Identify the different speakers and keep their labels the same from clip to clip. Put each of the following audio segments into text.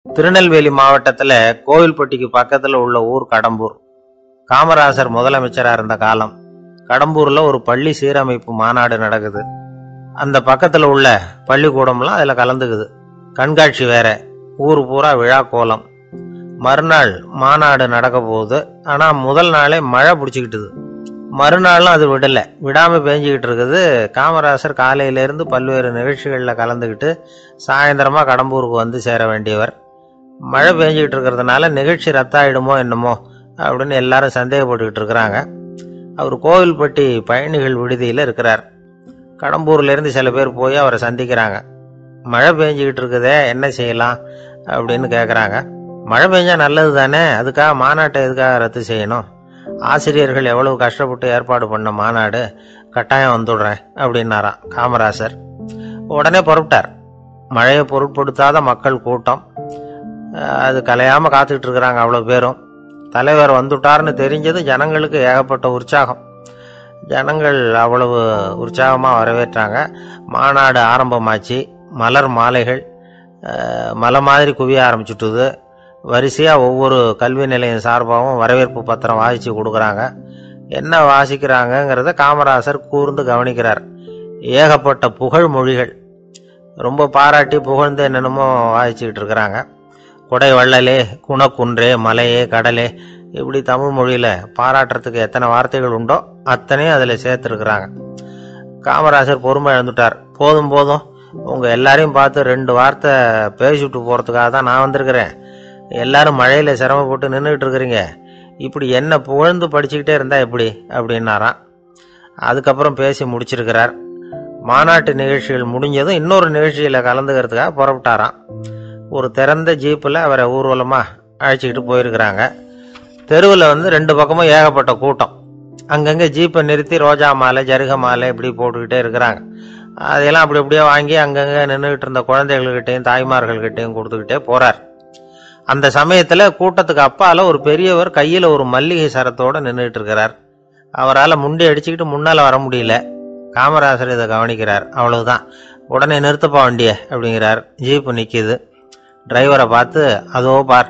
Speaker 1: திருநெல்வேலி மாவட்டத்துல கோவில்பட்டிக்கு பக்கத்துல உள்ள ஊர் கடம்பூர். காமராசர் முதலமைச்சரா இருந்த காலம். கடம்பூர்ல ஒரு பள்ளி சீரமைப்பு மாநாடு நடக்குது. அந்த பக்கத்துல உள்ள பள்ளிக்கூடம்லாம் அதுல கலந்துக்குது. கண்காட்சி வேற, ஊர் பூரா விழா கோலம். மறுநாள் மாநாடு நடக்க போகுது. ஆனா முதல் நாளே மழை பிடிச்சிக்கிட்டுது. மறுநாளும் அது விடாம பேஞ்சுக்கிட்டு இருக்குது. காமராசர் காலையில இருந்து பல்வேறு நிகழ்ச்சிகள்ல கலந்துக்கிட்டு சாயந்தரமா கடம்பூருக்கு வந்து சேர வேண்டியவர். மழை பெஞ்சிக்கிட்டு இருக்கிறதுனால நிகழ்ச்சி ரத்தாயிடுமோ என்னமோ அப்படின்னு எல்லாரும் சந்தேகப்பட்டுக்கிட்டு இருக்கிறாங்க. அவர் கோவில்பட்டி பயணிகள் விடுதியில் இருக்கிறார். கடம்பூர்ல இருந்து சில பேர் போய் அவரை சந்திக்கிறாங்க. மழை பெஞ்சிக்கிட்டு இருக்குதே, என்ன செய்யலாம் அப்படின்னு கேட்குறாங்க. மழை பெஞ்சா நல்லது தானே, அதுக்காக மாநாட்டை எதுக்காக ரத்து செய்யணும்? ஆசிரியர்கள் எவ்வளவு கஷ்டப்பட்டு ஏற்பாடு பண்ண மாநாடு, கட்டாயம் வந்துடுறேன் அப்படின்னாராம் காமராசர். உடனே புறப்பட்டார். மழையை பொருட்படுத்தாத மக்கள் கூட்டம். அது கலையாம காத்துக்கிட்டு இருக்கிறாங்க அவ்வளவு பேரும். தலைவர் வந்துட்டார்னு தெரிஞ்சது ஜனங்களுக்கு ஏகப்பட்ட உற்சாகம். ஜனங்கள் அவ்வளவு உற்சாகமா வரவேற்றாங்க. மாநாடு ஆரம்பமாச்சு. மலர் மாலைகள் மலை மாதிரி குவிய ஆரம்பிச்சுட்டுது. வரிசையா ஒவ்வொரு கல்வி நிலையம் சார்பாகவும் வரவேற்பு பத்திரம் வாசிச்சு கொடுக்குறாங்க. என்ன வாசிக்கிறாங்கிறத காமராசர் கூர்ந்து கவனிக்கிறார். ஏகப்பட்ட புகழ் மொழிகள், ரொம்ப பாராட்டி புகழ்ந்து என்னென்னமோ வாசிச்சுக்கிட்டு இருக்கிறாங்க. கொடை வள்ளலே, குணக்குன்றே, மலையே, கடலே, இப்படி தமிழ் மொழியில பாராட்டுறதுக்கு எத்தனை வார்த்தைகள் உண்டோ அத்தனையும் அதில் சேர்த்துருக்குறாங்க. காமராசர் பொறுமை இழந்துட்டார். போதும் போதும், உங்க எல்லாரையும் பார்த்து 2 வார்த்தை பேசிவிட்டு போறதுக்காக தான் நான் வந்திருக்கிறேன். எல்லாரும் மழையில சிரமப்பட்டு நின்றுட்டு இருக்கிறீங்க. இப்படி என்ன புகழ்ந்து படிச்சுக்கிட்டே இருந்தா எப்படி அப்படின்னாராம். அதுக்கப்புறம் பேசி முடிச்சிருக்கிறார். மாநாட்டு நிகழ்ச்சிகள் முடிஞ்சதும் இன்னொரு நிகழ்ச்சியில கலந்துக்கிறதுக்காக புறப்பட்டாராம். ஒரு திறந்த ஜீப்பில் அவரை ஊர்வலமா அழைச்சிக்கிட்டு போயிருக்கிறாங்க. தெருவில் 2 பக்கமும் ஏகப்பட்ட கூட்டம். அங்கங்கே ஜீப்பை நிறுத்தி ரோஜா மாலை, ஜருக மாலை இப்படி போட்டுக்கிட்டே இருக்கிறாங்க. அதையெல்லாம் அப்படி அப்படியே வாங்கி அங்கங்கே நின்றுகிட்டு இருந்த குழந்தைகள்கிட்டையும் தாய்மார்கள்கிட்டையும் கொடுத்துக்கிட்டே போறார். அந்த சமயத்துல கூட்டத்துக்கு அப்பால ஒரு பெரியவர் கையில ஒரு மல்லிகை சரத்தோட நின்றுட்டு இருக்கிறார். அவரால் முண்டி அடிச்சுக்கிட்டு முன்னால வர முடியல. காமராசர் இதை கவனிக்கிறார். அவ்வளவுதான், உடனே நிறுத்தப்பா வண்டிய அப்படிங்கிறார். ஜீப்பு நிக்குது. டிரைவரை பார்த்து, அதோ பார்,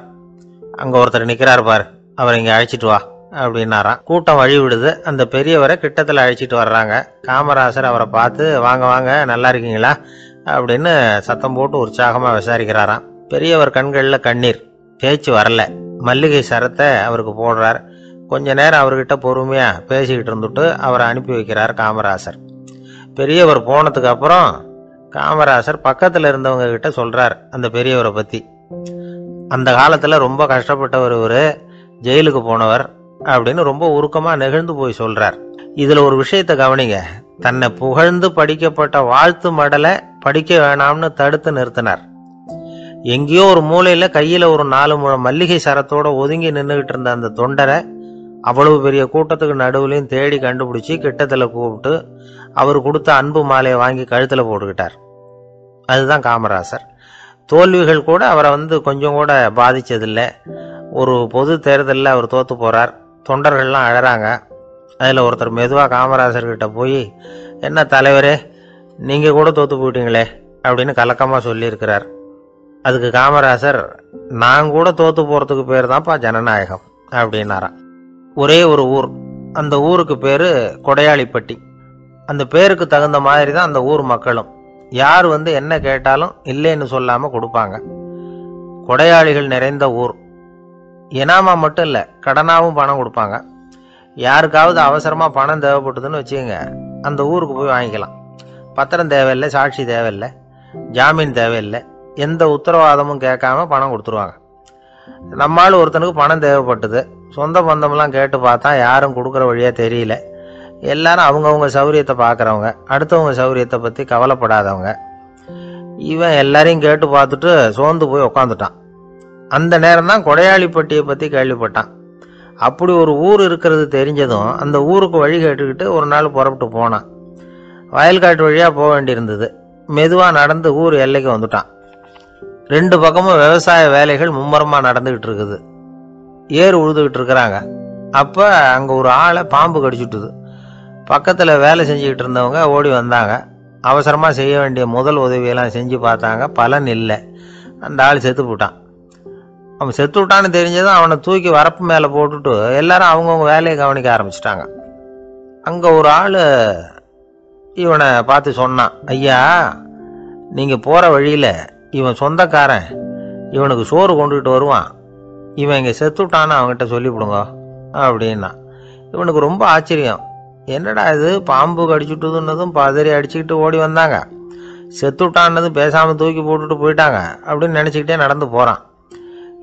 Speaker 1: அங்க ஒருத்தர் நிக்கிறார் பார், அவரை இங்க அழைச்சிட்டு வா அப்படின்னாராம். கூட்டம் வழி விடுது. அந்த பெரியவரை கிட்டத்துல அழைச்சிட்டு வர்றாங்க. காமராசர் அவரை பார்த்து, வாங்க வாங்க, நல்லா இருக்கீங்களா அப்படின்னு சத்தம் போட்டு உற்சாகமா விசாரிக்கிறாராம். பெரியவர் கண்கள்ல கண்ணீர், பேச்சு வரல. மல்லிகை சரத்தை அவருக்கு போடுறார். கொஞ்ச நேரம் அவர்கிட்ட பொறுமையா பேசிக்கிட்டு இருந்துட்டு அவரை அனுப்பி வைக்கிறார் காமராசர். பெரியவர் போனதுக்கு அப்புறம் காமராசர் பக்கத்துல இருந்தவங்க கிட்ட சொல்றார் அந்த பெரியவரை பத்தி. அந்த காலத்துல ரொம்ப கஷ்டப்பட்டவர் இவரு, ஜெயிலுக்கு போனவர் அப்படின்னு ரொம்ப உருக்கமா நெகிழ்ந்து போய் சொல்றார். இதுல ஒரு விஷயத்த கவனிங்க. தன்னை புகழ்ந்து படிக்கப்பட்ட வாழ்த்து மடலை படிக்க வேணாம்னு தடுத்து நிறுத்தினார். எங்கேயோ ஒரு மூலையில கையில ஒரு 4 முழம் மல்லிகை சரத்தோட ஒதுங்கி நின்றுகிட்டு இருந்த அந்த தொண்டரை அவ்வளவு பெரிய கூட்டத்துக்கு நடுவுலையும் தேடி கண்டுபிடிச்சி கிட்டத்துல கூப்பிட்டு அவர் கொடுத்த அன்பு மாலையை வாங்கி கழுத்துல போட்டுக்கிட்டார். அதுதான் காமராசர். தோல்விகள் கூட அவரை கொஞ்சம் கூட பாதிச்சதில்லை. ஒரு பொது தேர்தலில் அவர் தோத்து போறார். தொண்டர்கள்லாம் அழறாங்க. அதுல ஒருத்தர் மெதுவா காமராசர் கிட்ட போய், என்ன தலைவரே, நீங்க கூட தோத்து போயிட்டீங்களே அப்படின்னு கலக்கமா சொல்லியிருக்கிறார். அதுக்கு காமராசர், நான் கூட தோத்து போறதுக்கு பேர் தான்ப்பா ஜனநாயகம் அப்படின்னாராம். ஒரே ஒரு ஊர், அந்த ஊருக்கு பேரு கொடையாளிப்பட்டி. அந்த பேருக்கு தகுந்த மாதிரி தான் அந்த ஊர் மக்களும். யார் என்ன கேட்டாலும் இல்லைன்னு சொல்லாம கொடுப்பாங்க. கொடையாளிகள் நிறைந்த ஊர். இனாமா மட்டும் இல்ல, கடனாவும் பணம் கொடுப்பாங்க. யாருக்காவது அவசரமா பணம் தேவைப்பட்டதுன்னு வச்சுக்கோங்க, அந்த ஊருக்கு போய் வாங்கிக்கலாம். பத்திரம் தேவையில்லை, சாட்சி தேவையில்லை, ஜாமீன் தேவையில்லை, எந்த உத்தரவாதமும் கேட்காம பணம் கொடுத்துருவாங்க. நம்மால் ஒருத்தனுக்கு பணம் தேவைப்பட்டது. சொந்த பந்தம்லாம் கேட்டு பார்த்தா யாரும் கொடுக்குற வழியா தெரியல. எல்லாரும் அவங்கவுங்க சௌரியத்தை பார்க்குறவங்க, அடுத்தவங்க சௌரியத்தை பற்றி கவலைப்படாதவங்க. இவன் எல்லாரையும் கேட்டு பார்த்துட்டு சோர்ந்து போய் உக்காந்துட்டான். அந்த நேரம் தான் கொடையாளிப்பட்டியை பற்றி கேள்விப்பட்டான். அப்படி ஒரு ஊர் இருக்கிறது தெரிஞ்சதும் அந்த ஊருக்கு வழி கேட்டுக்கிட்டு ஒரு நாள் புறப்பட்டு போனான். வயல்காட்டு வழியாக போக வேண்டியிருந்தது. மெதுவாக நடந்து ஊர் எல்லைக்கு வந்துட்டான். 2 பக்கமும் விவசாய வேலைகள் மும்முரமா நடந்துகிட்டு இருக்குது. ஏறு உழுதுகிட்டு இருக்கிறாங்க. அப்ப அங்க ஒரு ஆளை பாம்பு கடிச்சுட்டுது. பக்கத்துல வேலை செஞ்சுக்கிட்டு இருந்தவங்க ஓடி வந்தாங்க. அவசரமா செய்ய வேண்டிய முதல் உதவியெல்லாம் செஞ்சு பார்த்தாங்க. பலன் இல்லை. அந்த ஆள் செத்து போட்டான். அவன் செத்து விட்டான்னு தெரிஞ்சதும் அவனை தூக்கி வரப்பு மேலே போட்டுட்டு எல்லாரும் அவங்கவுங்க வேலையை கவனிக்க ஆரம்பிச்சிட்டாங்க. அங்கே ஒரு ஆள் இவனை பார்த்து சொன்னான், ஐயா, நீங்கள் போகிற வழியில் இவன் சொந்தக்காரன் இவனுக்கு சோறு கொண்டுகிட்டு வருவான், இவன் இங்கே செத்துட்டான்னு அவங்ககிட்ட சொல்லிவிடுங்க அப்படின்னா. இவனுக்கு ரொம்ப ஆச்சரியம், என்னடா இது பாம்பு கடிச்சுட்டுதுன்னதும் பதறி அடிச்சுக்கிட்டு ஓடி வந்தாங்க, செத்துட்டான்னதும் பேசாமல் தூக்கி போட்டுட்டு போயிட்டாங்க அப்படின்னு நினச்சிக்கிட்டே நடந்து போகிறான்.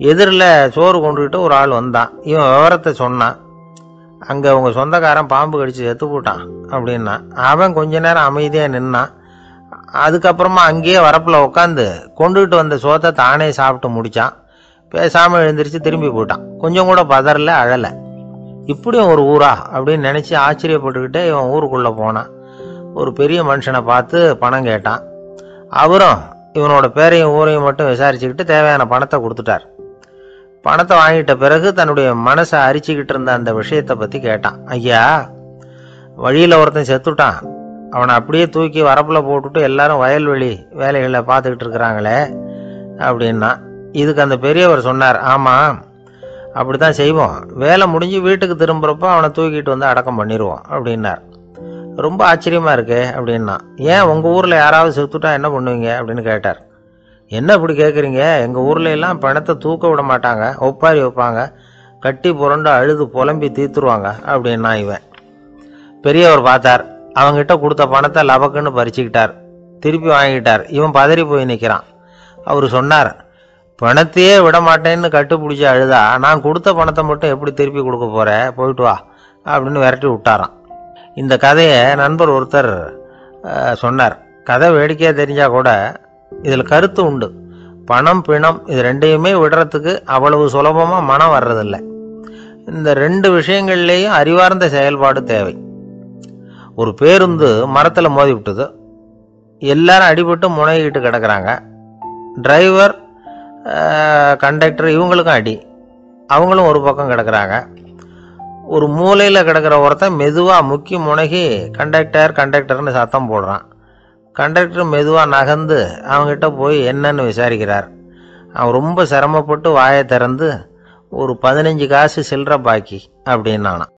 Speaker 1: எதிரில் சோறு கொண்டுக்கிட்டு ஒரு ஆள் வந்தான். இவன் விவரத்தை சொன்னான். அங்கே அவங்க சொந்தக்காரன் பாம்பு கடிச்சு செத்து போட்டான் அப்படின்னா. அவன் கொஞ்ச நேரம் அமைதியாக நின்னான். அதுக்கப்புறமா அங்கேயே வரப்பில் உட்காந்து கொண்டுகிட்டு வந்த சோத்தை தானே சாப்பிட்டு முடித்தான். பேசாமல் எழுந்திரிச்சு திரும்பி போயிட்டான். கொஞ்சம் கூட பதறல, அழலை. இப்படியும் ஒரு ஊரா அப்படின்னு நினச்சி ஆச்சரியப்பட்டுக்கிட்டே இவன் ஊருக்குள்ளே போனான். ஒரு பெரிய மனுஷனை பார்த்து பணம் கேட்டான். அவரும் இவனோட பேரையும் ஊரையும் மட்டும் விசாரிச்சுக்கிட்டு தேவையான பணத்தை கொடுத்துட்டார். பணத்தை வாங்கிட்ட பிறகு தன்னுடைய மனசை அரிச்சுக்கிட்டு இருந்த அந்த விஷயத்தை பற்றி கேட்டான். ஐயா, வழியில் ஒருத்தன் செத்துட்டான், அவனை அப்படியே தூக்கி வரப்பில் போட்டுட்டு எல்லாரும் வயல்வெளி வேலைகளை பார்த்துக்கிட்டு இருக்கிறாங்களே அப்படின்னா. இதுக்கு அந்த பெரியவர் சொன்னார், ஆமாம், அப்படி தான் செய்வோம், வேலை முடிஞ்சு வீட்டுக்கு திரும்புகிறப்போ அவனை தூக்கிட்டு வந்து அடக்கம் பண்ணிடுவோம் அப்படின்னார். ரொம்ப ஆச்சரியமாக இருக்கே அப்படின்னா. ஏன் உங்கள் ஊரில் யாராவது செத்துட்டா என்ன பண்ணுவீங்க அப்படின்னு கேட்டார். என்ன இப்படி கேட்குறீங்க, எங்கள் ஊரில் எல்லாம் பணத்தை தூக்க விட மாட்டாங்க, ஒப்பாரி வைப்பாங்க, கட்டி புரண்டு அழுது புலம்பி தீத்துருவாங்க அப்படின்னா. இவன் பெரியவர் பார்த்தார். அவங்ககிட்ட கொடுத்த பணத்தை லபக்குன்னு பறிச்சுக்கிட்டார். திருப்பி வாங்கிட்டார். இவன் பதறி போய் நிற்கிறான். அவர் சொன்னார், பணத்தையே விட மாட்டேன்னு கட்டுப்பிடிச்சி அழுதா நான் கொடுத்த பணத்தை மட்டும் எப்படி திருப்பி கொடுக்க போகிறேன், போயிட்டு வா அப்படின்னு விரட்டி விட்டாராம். இந்த கதையை நண்பர் ஒருத்தர் சொன்னார். கதை வேடிக்கையாக தெரிஞ்சால் கூட இதில் கருத்து உண்டு. பணம் பிணம் இது ரெண்டையுமே விடுறதுக்கு அவ்வளவு சுலபமாக மனம் வர்றதில்லை. இந்த ரெண்டு விஷயங்கள்லேயும் அறிவார்ந்த செயல்பாடு தேவை. ஒரு பேருந்து மரத்தில் மோதி விட்டுது. எல்லாரும் அடிபட்டு முனைகிட்டு கிடக்கிறாங்க. டிரைவர், கண்டக்டர் இவங்களுக்கும் அடி, அவங்களும் ஒரு பக்கம் கிடக்கிறாங்க. ஒரு மூலையில் கிடக்கிற ஒருத்தன் மெதுவாக முக்கி முனகி கண்டக்டர்னு சத்தம் போடுறான். கண்டக்டர் மெதுவாக நகர்ந்து அவங்ககிட்ட போய் என்னன்னு விசாரிக்கிறார். அவன் ரொம்ப சிரமப்பட்டு வாயை திறந்து ஒரு 15 காசு சில்லற பாக்கி அப்படின்னானான்.